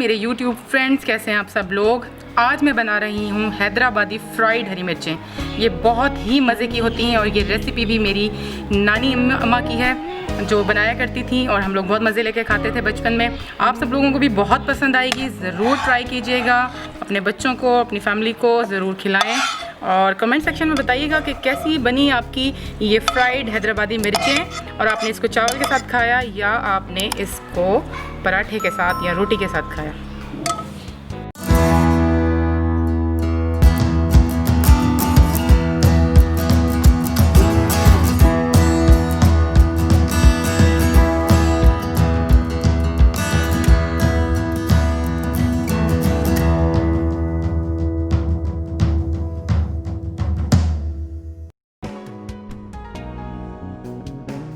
मेरे YouTube friends, कैसे हैं आप सब लोग। आज मैं बना रही हूँ हैदराबादी फ्राइड हरी मिर्चें। ये बहुत ही मज़े की होती हैं और ये रेसिपी भी मेरी नानी अम्मा की है जो बनाया करती थी और हम लोग बहुत मज़े लेके खाते थे बचपन में। आप सब लोगों को भी बहुत पसंद आएगी, ज़रूर ट्राई कीजिएगा। अपने बच्चों को, अपनी फैमिली को ज़रूर खिलाएँ और कमेंट सेक्शन में बताइएगा कि कैसी बनी आपकी ये फ्राइड हैदराबादी मिर्चें, और आपने इसको चावल के साथ खाया या आपने इसको पराठे के साथ या रोटी के साथ खाया।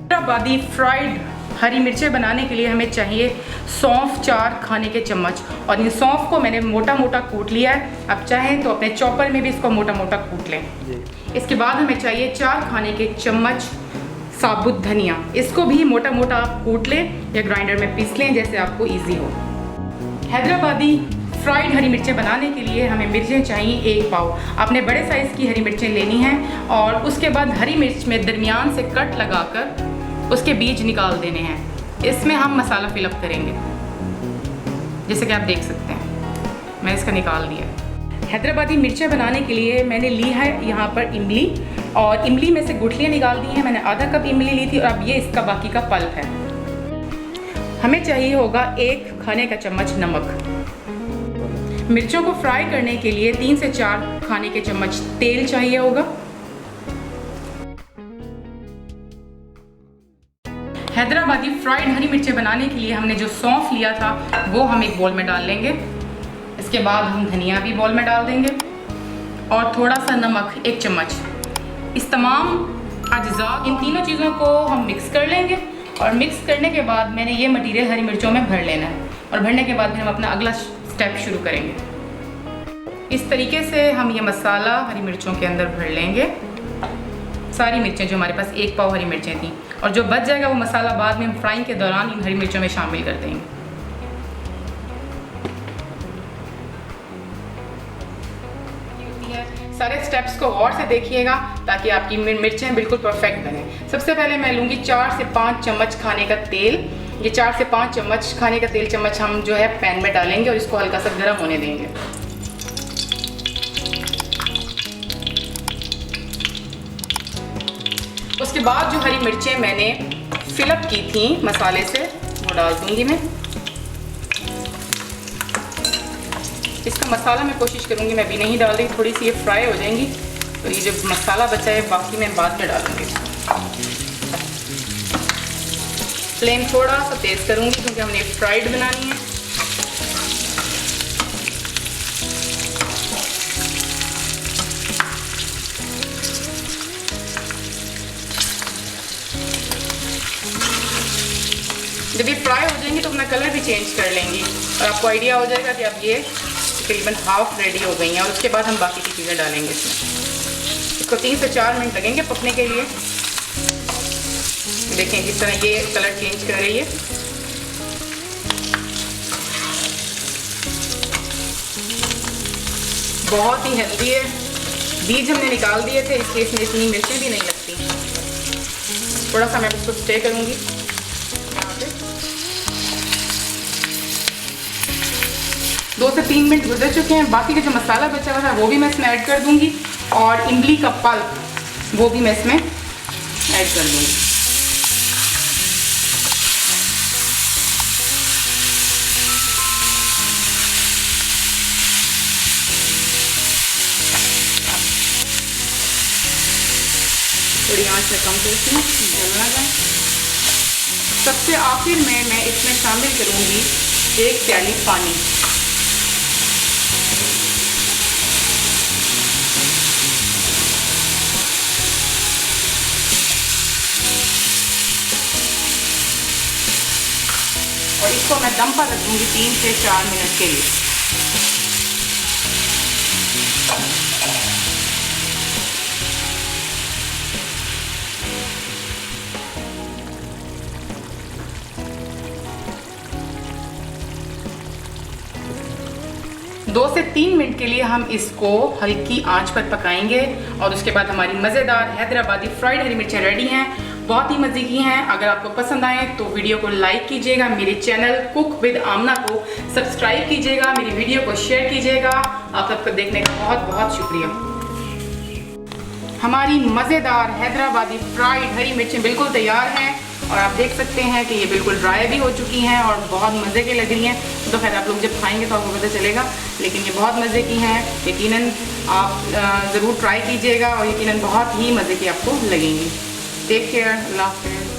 हैदराबादी फ्राइड हरी मिर्चें बनाने के लिए हमें चाहिए सौंफ 4 खाने के चम्मच, और इन सौंफ को मैंने मोटा मोटा कूट लिया है। आप चाहें तो अपने चॉपर में भी इसको मोटा मोटा कूट लें। इसके बाद हमें चाहिए 4 खाने के चम्मच साबुत धनिया, इसको भी मोटा मोटा आप कूट लें या ग्राइंडर में पीस लें, जैसे आपको ईजी हो। हैदराबादी फ्राइड हरी मिर्चें बनाने के लिए हमें मिर्चें चाहिए 1 पाव। आपने बड़े साइज़ की हरी मिर्चें लेनी हैं और उसके बाद हरी मिर्च में दरमियान से कट लगाकर उसके बीज निकाल देने हैं। इसमें हम मसाला फिलअप करेंगे, जैसे कि आप देख सकते हैं मैं इसका निकाल दिया। हैदराबादी मिर्चें बनाने के लिए मैंने ली है यहाँ पर इमली, और इमली में से गुठलियाँ निकाल दी हैं। मैंने आधा कप इमली ली थी और अब ये इसका बाकी का पल्प है। हमें चाहिए होगा 1 खाने का चम्मच नमक। मिर्चों को फ्राई करने के लिए 3 से 4 खाने के चम्मच तेल चाहिए होगा। हैदराबादी फ्राइड हरी मिर्चें बनाने के लिए हमने जो सौंफ लिया था वो हम एक बोल में डाल लेंगे। इसके बाद हम धनिया भी बोल में डाल देंगे और थोड़ा सा नमक 1 चम्मच। इस तमाम अज्जा, इन तीनों चीज़ों को हम मिक्स कर लेंगे, और मिक्स करने के बाद मैंने ये मटेरियल हरी मिर्चों में भर लेना है, और भरने के बाद फिर हम अपना अगला स्टेप शुरू करेंगे। इस तरीके से हम ये मसाला हरी मिर्चों के अंदर भर लेंगे, सारी मिर्चें जो हमारे पास 1 पाव हरी मिर्चें थी, और जो बच जाएगा वो मसाला बाद में हम फ्राइंग के दौरान इन हरी मिर्चों में शामिल कर देंगे। सारे स्टेप्स को गौर से देखिएगा ताकि आपकी मिर्चें बिल्कुल परफेक्ट बने। सबसे पहले मैं लूँगी 4 से 5 चम्मच खाने का तेल। ये 4 से 5 चम्मच खाने का तेल चम्मच हम जो है पैन में डालेंगे और इसको हल्का सा गर्म होने देंगे। उसके बाद जो हरी मिर्चें मैंने फिलअप की थी मसाले से वो डाल दूंगी मैं। इसका मसाला मैं कोशिश करूंगी मैं भी नहीं डाल रही, थोड़ी सी ये फ्राई हो जाएंगी तो ये जो मसाला बचा है बाकी मैं बाद में डालूंगी। फ्लेम थोड़ा सा तेज़ करूंगी क्योंकि हमने फ्राइड बनानी है। जब ये फ्राई हो जाएंगी तो अपना कलर भी चेंज कर लेंगी और आपको आइडिया हो जाएगा कि अब ये तकरीबन हाफ रेडी हो गई हैं। और उसके बाद हम बाकी की चीज़ें डालेंगे इसमें। इसको 3 से 4 मिनट लगेंगे पकने के लिए। देखें किस तरह ये कलर चेंज कर रही है। बहुत ही हेल्दी है, बीज हमने निकाल दिए थे इसलिए इसमें इतनी मिर्चें भी नहीं लगती। थोड़ा सा मैं इसको स्टे करूँगी। 2 से 3 मिनट गुजर चुके हैं। बाकी का जो मसाला बचा हुआ है वो भी मैं इसमें ऐड कर दूंगी, और इमली का पल्प वो भी मैं इसमें ऐड कर दूंगी। थोड़ी आंच में कम करती हूँ, जलना जाए। सबसे आखिर में मैं इसमें शामिल करूंगी 1 प्याली पानी। और इसको मैं दम पर रख दूँगी 3 से 4 मिनट के लिए। 2 से 3 मिनट के लिए हम इसको हल्की आंच पर पकाएंगे और उसके बाद हमारी मज़ेदार हैदराबादी फ्राइड हरी मिर्चें रेडी हैं। बहुत ही मज़े की हैं। अगर आपको पसंद आए तो वीडियो को लाइक कीजिएगा, मेरे चैनल कुक विद आमना को सब्सक्राइब कीजिएगा, मेरी वीडियो को शेयर कीजिएगा। आप सबको देखने का बहुत बहुत शुक्रिया। हमारी मज़ेदार हैदराबादी फ्राइड हरी मिर्चें बिल्कुल तैयार हैं और आप देख सकते हैं कि ये बिल्कुल ड्राई भी हो चुकी हैं और बहुत मज़े की लग रही हैं। तो खैर आप लोग जब खाएंगे तो आपको पता चलेगा, लेकिन ये बहुत मज़े की हैं। यकीनन आप ज़रूर ट्राई कीजिएगा और यकीनन बहुत ही मज़े की आपको लगेंगी। टेक केयर, अल्लाह हाफ़िज़।